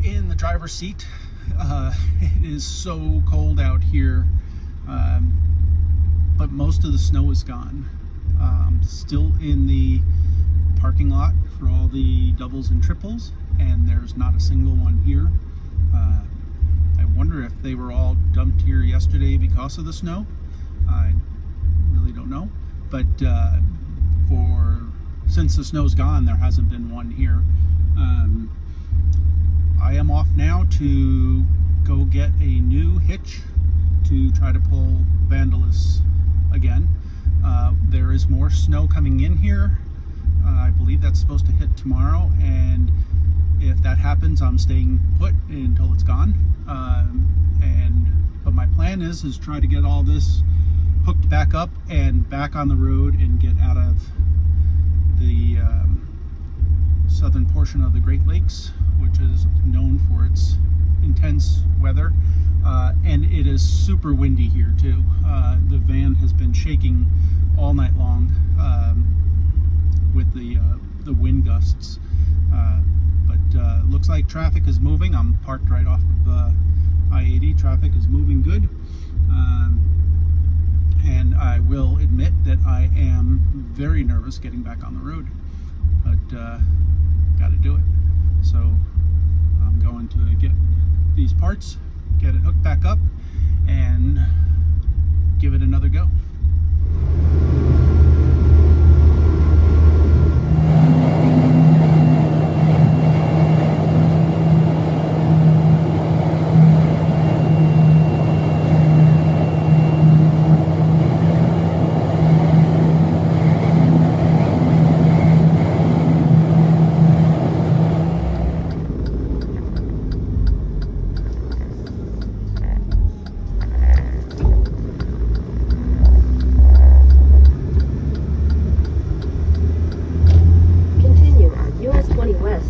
in the driver's seat. It is so cold out here, but most of the snow is gone. Still in the parking lot for all the doubles and triples, and there's not a single one here. I wonder if they were all dumped here yesterday because of the snow. I really don't know, but since the snow's gone, there hasn't been one here. I am off now to go get a new hitch to try to pull Vandalus again. There is more snow coming in here. I believe that's supposed to hit tomorrow, and if that happens, I'm staying put until it's gone. But my plan is try to get all this hooked back up and back on the road and get out of the southern portion of the Great Lakes, which is known for its intense weather, and it is super windy here too. The van has been shaking all night long with the wind gusts, but looks like traffic is moving. I'm parked right off of I-80. Traffic is moving good, and I will admit that I am very nervous getting back on the road, but got to do it. So I'm going to get these parts, get it hooked back up, and give it another go.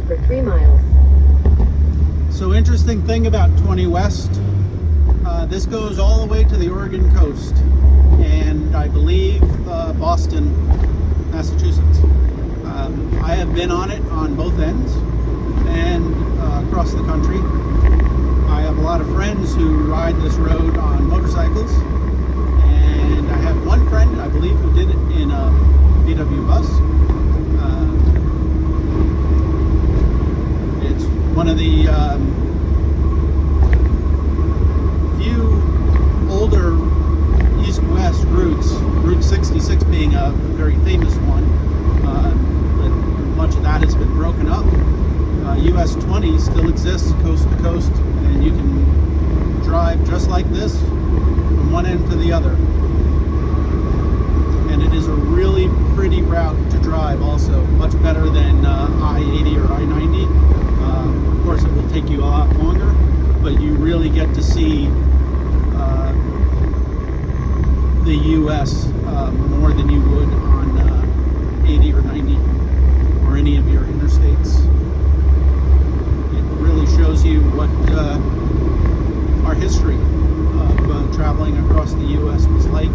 For 3 miles. So interesting thing about 20 West, this goes all the way to the Oregon coast, and I believe Boston, Massachusetts. I have been on it on both ends and across the country. I have a lot of friends who ride this road on motorcycles, and I have one friend, I believe, who did it in a VW bus. One of the few older east-west routes, Route 66 being a very famous one, but much of that has been broken up. US 20 still exists coast to coast, and you can drive just like this from one end to the other. And it is a really pretty route to drive also, much better than I-80 or I-90. Of course, it will take you a lot longer, but you really get to see the U.S. More than you would on 80 or 90 or any of your interstates. It really shows you what our history of traveling across the U.S. was like,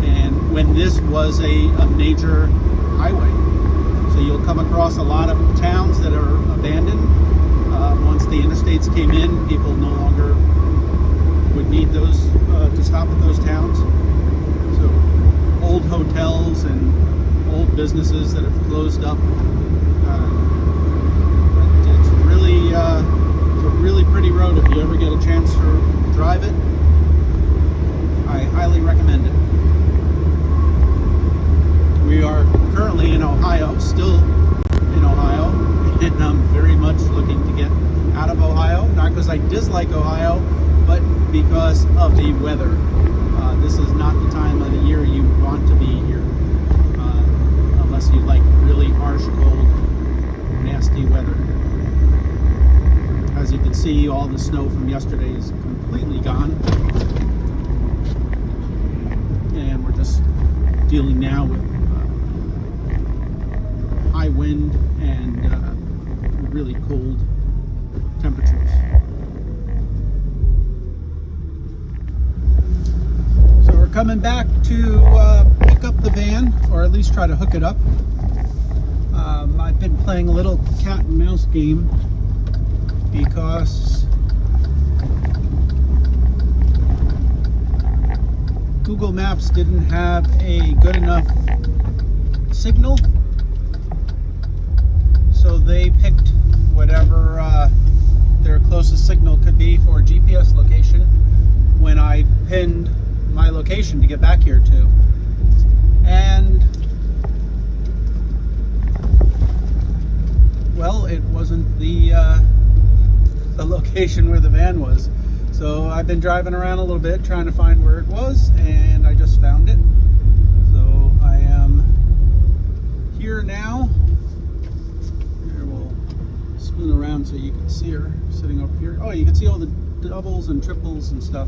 and when this was a major highway. So you'll come across a lot of towns that are abandoned. Once the interstates came in, people no longer would need those to stop at those towns. So old hotels and old businesses that have closed up. It's a really pretty road. If you ever get a chance to drive it, I highly recommend it. We are currently in Ohio, still in Ohio, and I'm very much looking to get out of Ohio, not because I dislike Ohio, but because of the weather. This is not the time of the year you want to be here, unless you like really harsh, cold, nasty weather. As you can see, all the snow from yesterday is completely gone, and we're just dealing now with high wind and really cold temperatures. So we're coming back to pick up the van, or at least try to hook it up. I've been playing a little cat and mouse game because because Google Maps didn't have a good enough signal, so they picked whatever their closest signal could be for GPS location when I pinned my location to get back here to. And well, it wasn't the location where the van was. So I've been driving around a little bit trying to find where it was, and I just found it. So I am here now. Here, we'll spin around so you can see her sitting up here. Oh, you can see all the doubles and triples and stuff.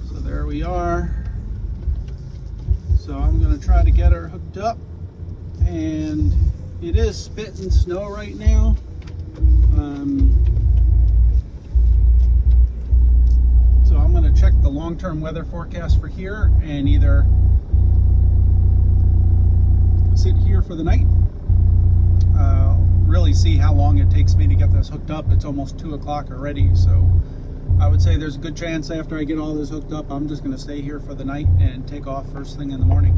So there we are. So I'm going to try to get her hooked up, and it is spitting snow right now. So I'm going to check the long-term weather forecast for here and either sit here for the night, really see how long it takes me to get this hooked up. It's almost 2 o'clock already, so I would say there's a good chance after I get all this hooked up, I'm just going to stay here for the night and take off first thing in the morning.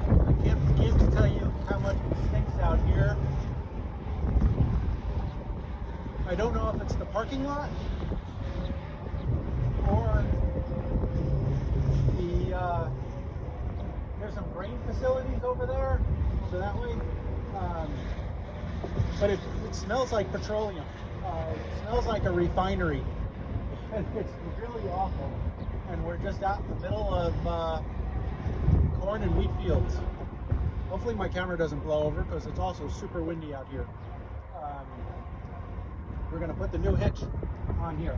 I can't begin to tell you how much it stinks out here. I don't know if it's the parking lot or the there's some grain facilities over there, so that way. But it smells like petroleum. It smells like a refinery. And it's really awful. And we're just out in the middle of corn and wheat fields. Hopefully my camera doesn't blow over because it's also super windy out here. We're going to put the new hitch on here.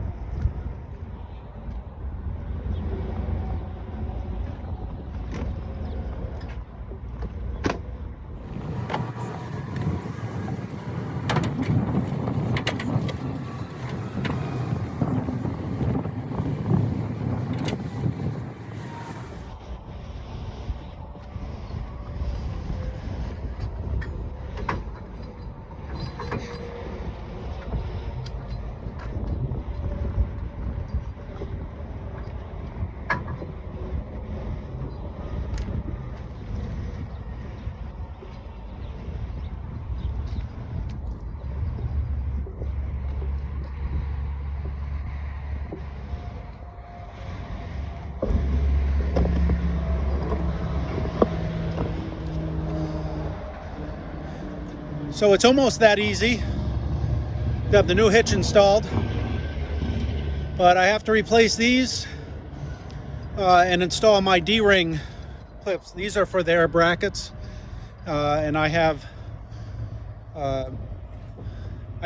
So it's almost that easy to have the new hitch installed, but I have to replace these and install my D-ring clips. These are for their brackets, and I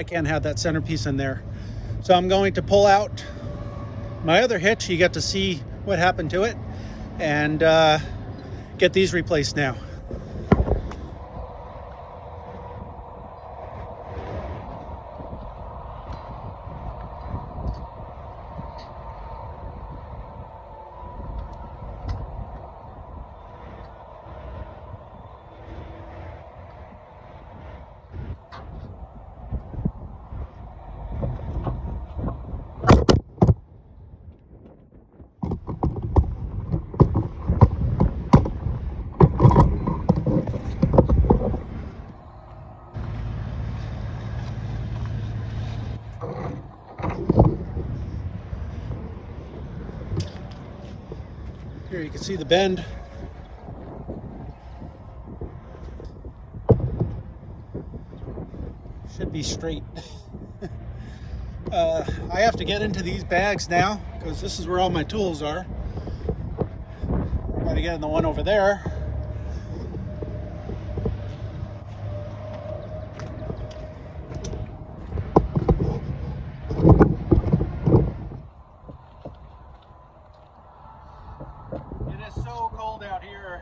can't have that centerpiece in there. So I'm going to pull out my other hitch. You get to see what happened to it, and get these replaced now. Here you can see the bend. Should be straight. I have to get into these bags now because this is where all my tools are. I gotta get in the one over there. It is so cold out here.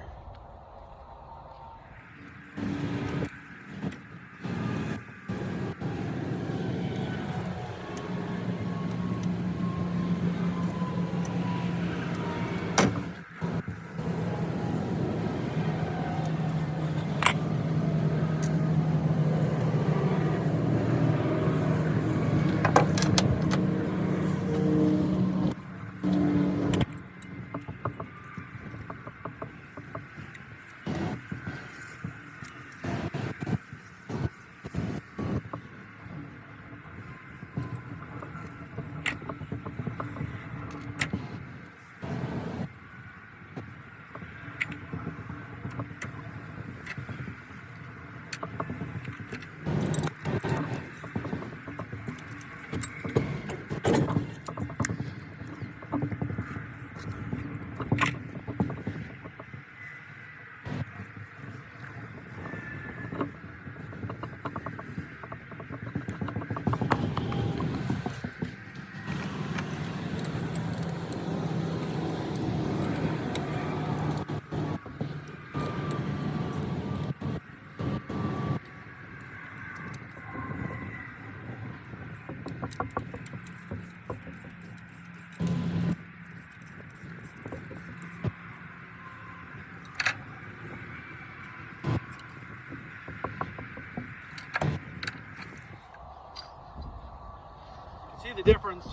see the difference.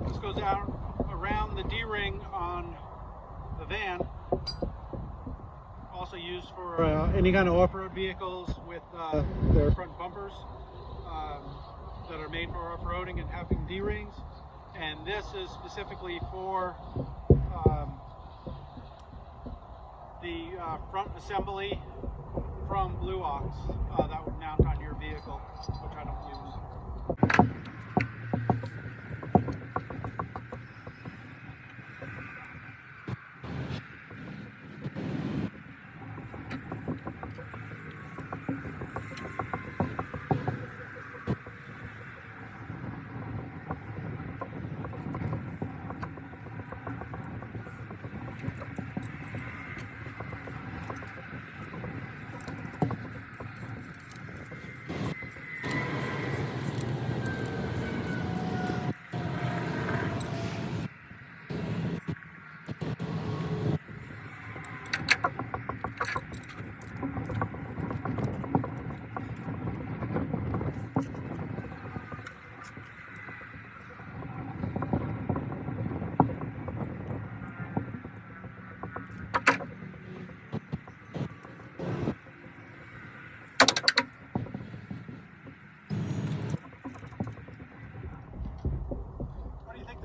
This goes out around the D-ring on the van. Also used for any kind of off-road vehicles with their front bumpers that are made for off-roading and having D-rings. And this is specifically for the front assembly from Blue Ox that would mount on your vehicle, which I don't use.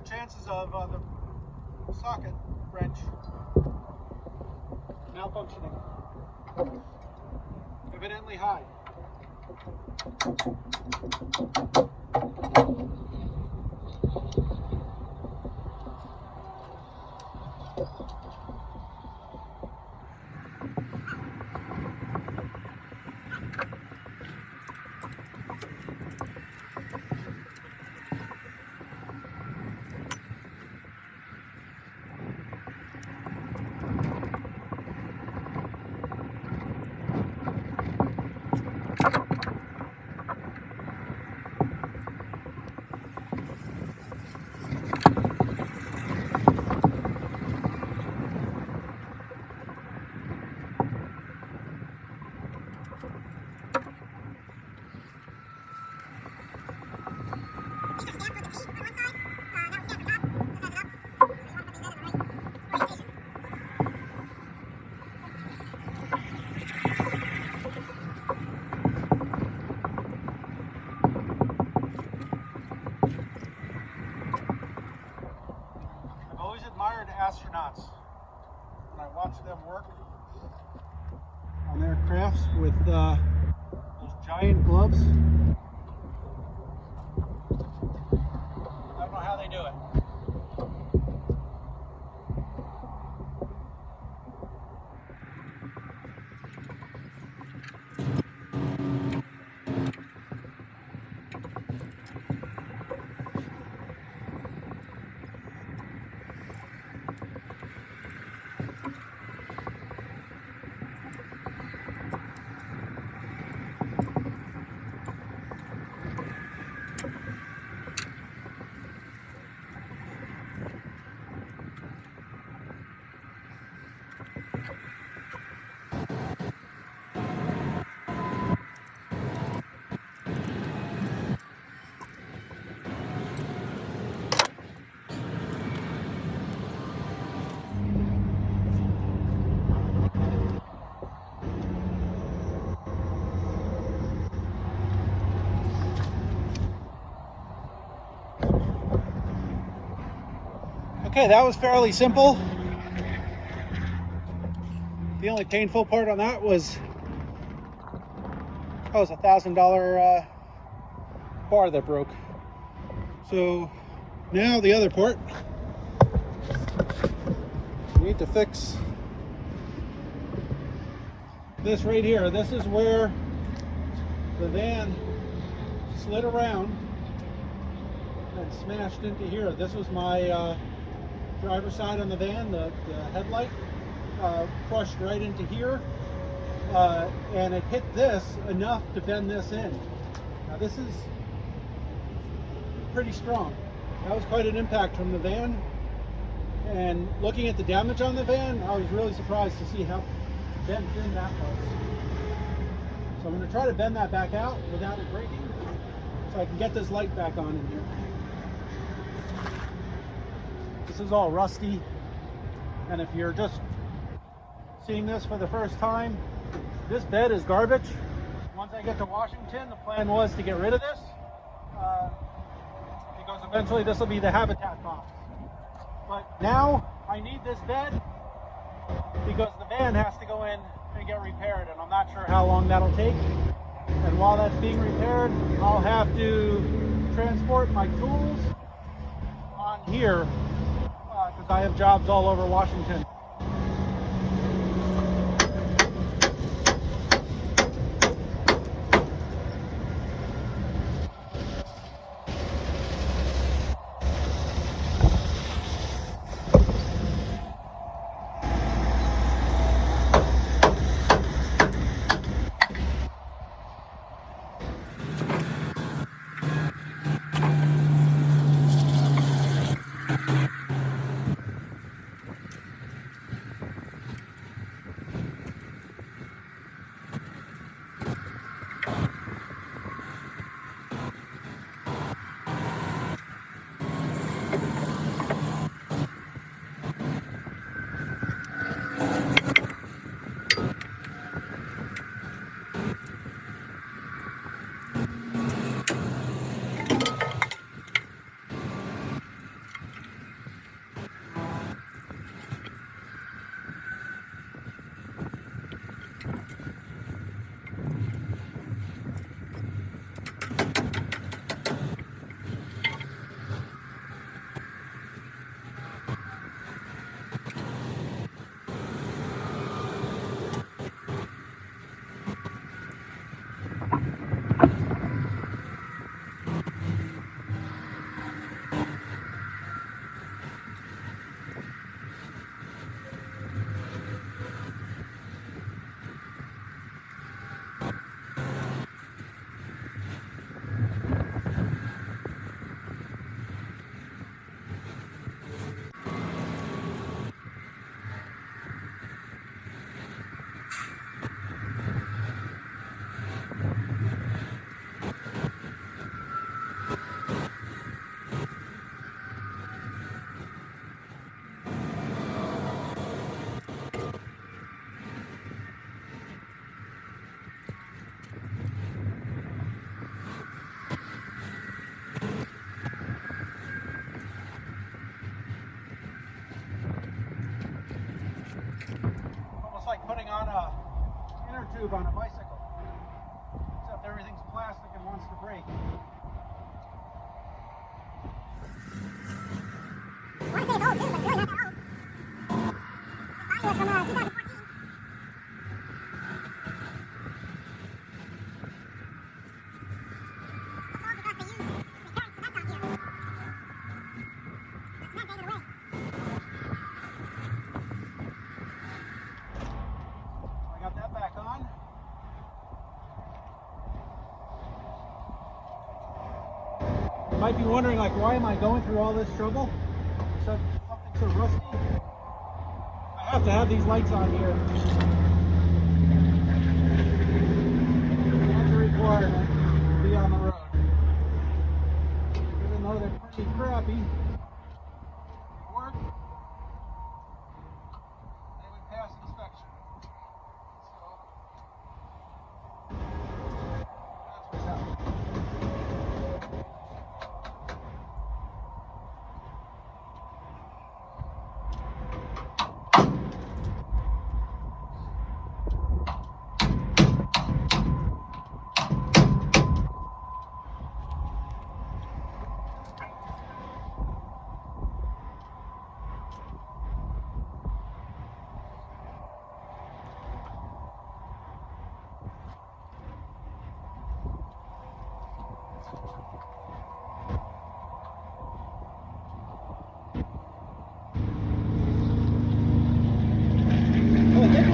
Chances of the socket wrench malfunctioning? Evidently high. Astronauts, when I watch them work on their crafts with those giant gloves. I don't know how they do it. Okay, that was fairly simple. The only painful part on that was $1,000 bar that broke. So now the other part, we need to fix this right here. This is where the van slid around and smashed into here. This was my driver's side on the van. The headlight crushed right into here, and it hit this enough to bend this in. Now this is pretty strong. That was quite an impact from the van, and looking at the damage on the van, I was really surprised to see how bent in that was. So I'm going to try to bend that back out without it breaking. so I can get this light back on in here. This is all rusty, and if you're just seeing this for the first time, this bed is garbage. Once I get to Washington, the plan was to get rid of this because eventually this will be the habitat box. But now I need this bed because the van has to go in and get repaired, and I'm not sure how long that'll take. And while that's being repaired, I'll have to transport my tools on here because I have jobs all over Washington. Like putting on a inner tube on a bicycle, except everything's plastic and wants to break. I want to say it's old too, but it's really not that old. This body was from 2014. That's all because they used recurring cement on here. The cement ate it away. Got that back on. You might be wondering, like, why am I going through all this trouble? Something so rusty. I have to have these lights on here. That's a requirement to be on the road. Even though they're pretty crappy, they work. They would pass inspection.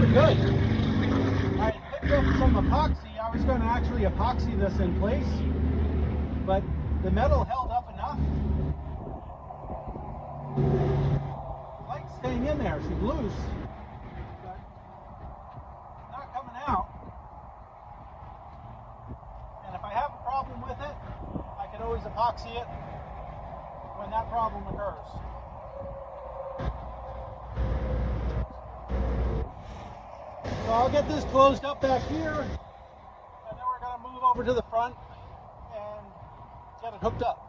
Good. I picked up some epoxy. I was going to actually epoxy this in place, but the metal held up enough. The light's staying in there. She's loose, but it's not coming out. And if I have a problem with it, always epoxy it when that problem occurs. So I'll get this closed up back here, and then we're going to move over to the front and get it hooked up.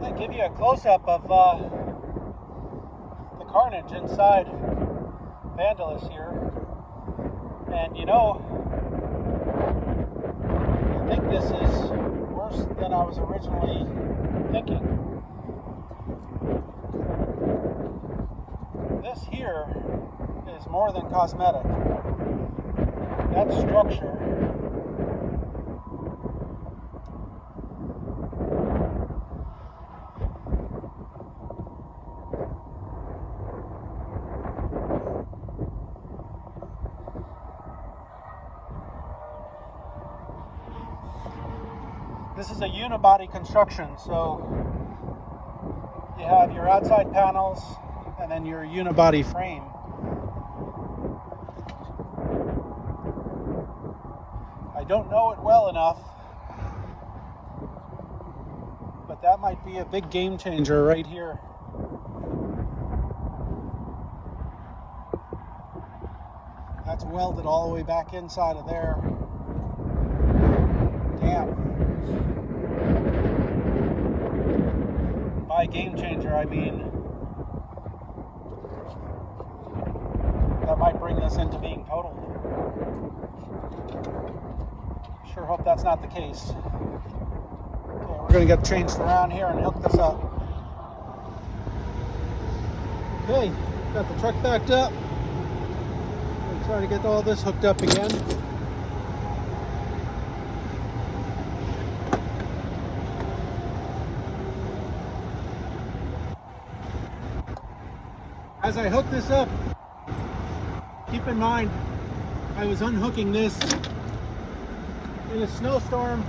I'll give you a close-up of the carnage inside Vandalus here. And you know, I think this is worse than I was originally thinking. This here is more than cosmetic. That structure This is a unibody construction, so you have your outside panels and then your unibody frame. I don't know it well enough, but that might be a big game changer right here. That's welded all the way back inside of there. Damn. By game changer, I mean that might bring this into being totaled. Sure hope that's not the case. Okay, we're going to get changed around here and hook this up. Okay, got the truck backed up. We'll try to get all this hooked up again. As I hook this up, keep in mind I was unhooking this in a snowstorm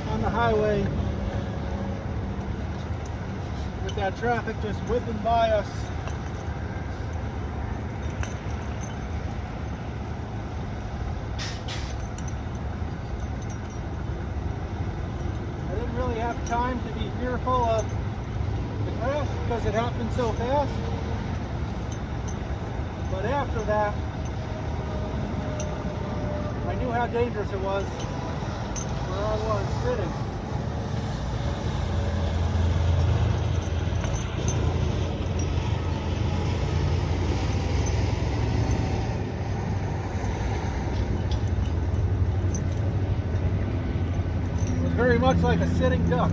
on the highway with that traffic just whipping by us. I didn't really have time to be fearful of because it happened so fast, but after that I knew how dangerous it was where I was sitting. It was very much like a sitting duck.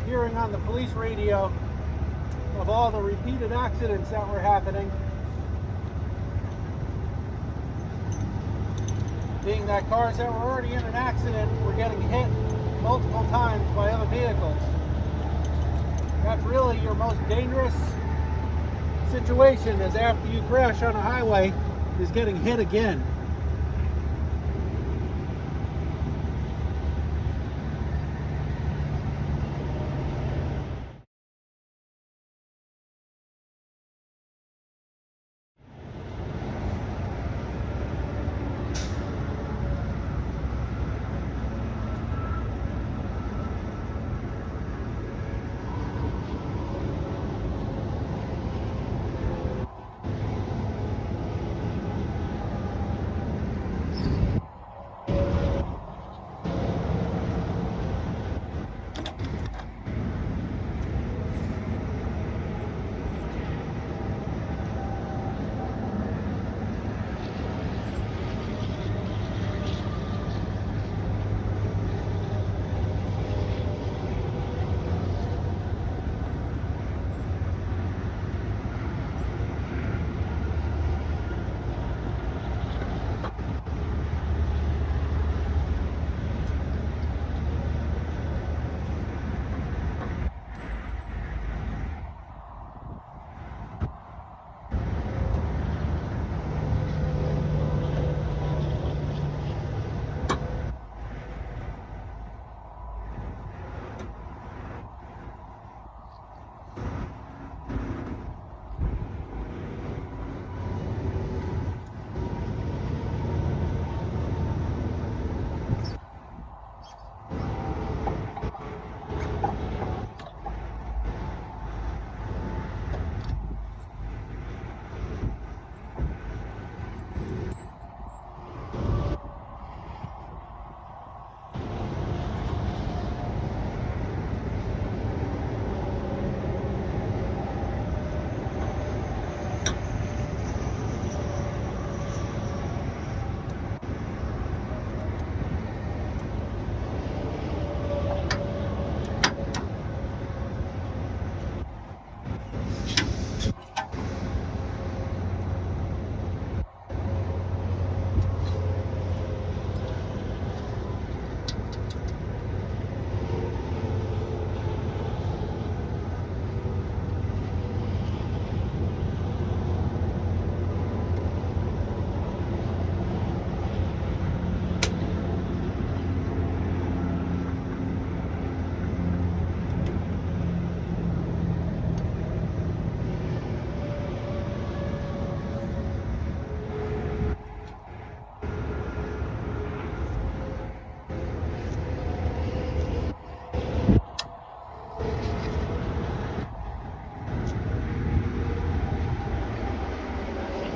Hearing on the police radio of all the repeated accidents that were happening, being that cars that were already in an accident were getting hit multiple times by other vehicles. That's really your most dangerous situation, is after you crash on a highway, is getting hit again.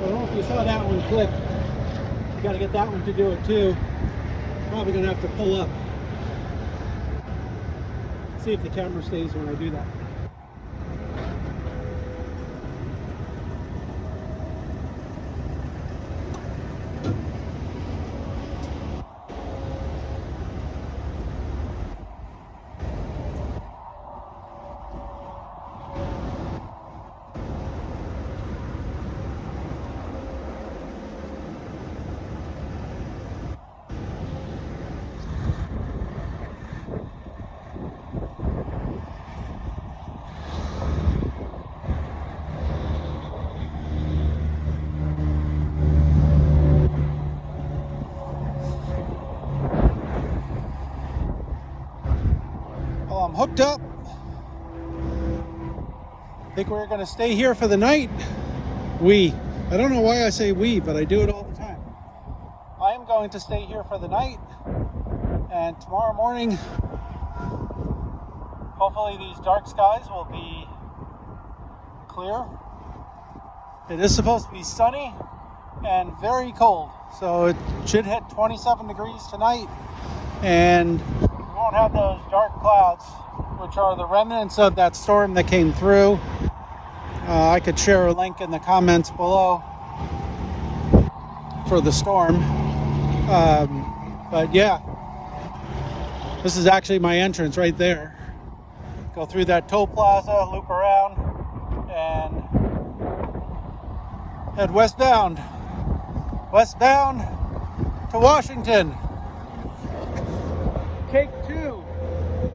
don't know if you saw that one click. You got to get that one to do it too. Probably gonna have to pull up. See if the camera stays when I do that. I'm hooked up. I think we're gonna stay here for the night. I don't know why I say we, but I do it all the time. I am going to stay here for the night, and tomorrow morning, hopefully these dark skies will be clear. It is supposed to be sunny and very cold, so it should hit 27 degrees tonight, and we won't have those dark clouds, which are the remnants of that storm that came through. I could share a link in the comments below for the storm. But yeah, this is actually my entrance right there. Go through that toll plaza, loop around, and head westbound. Westbound to Washington. Take 2.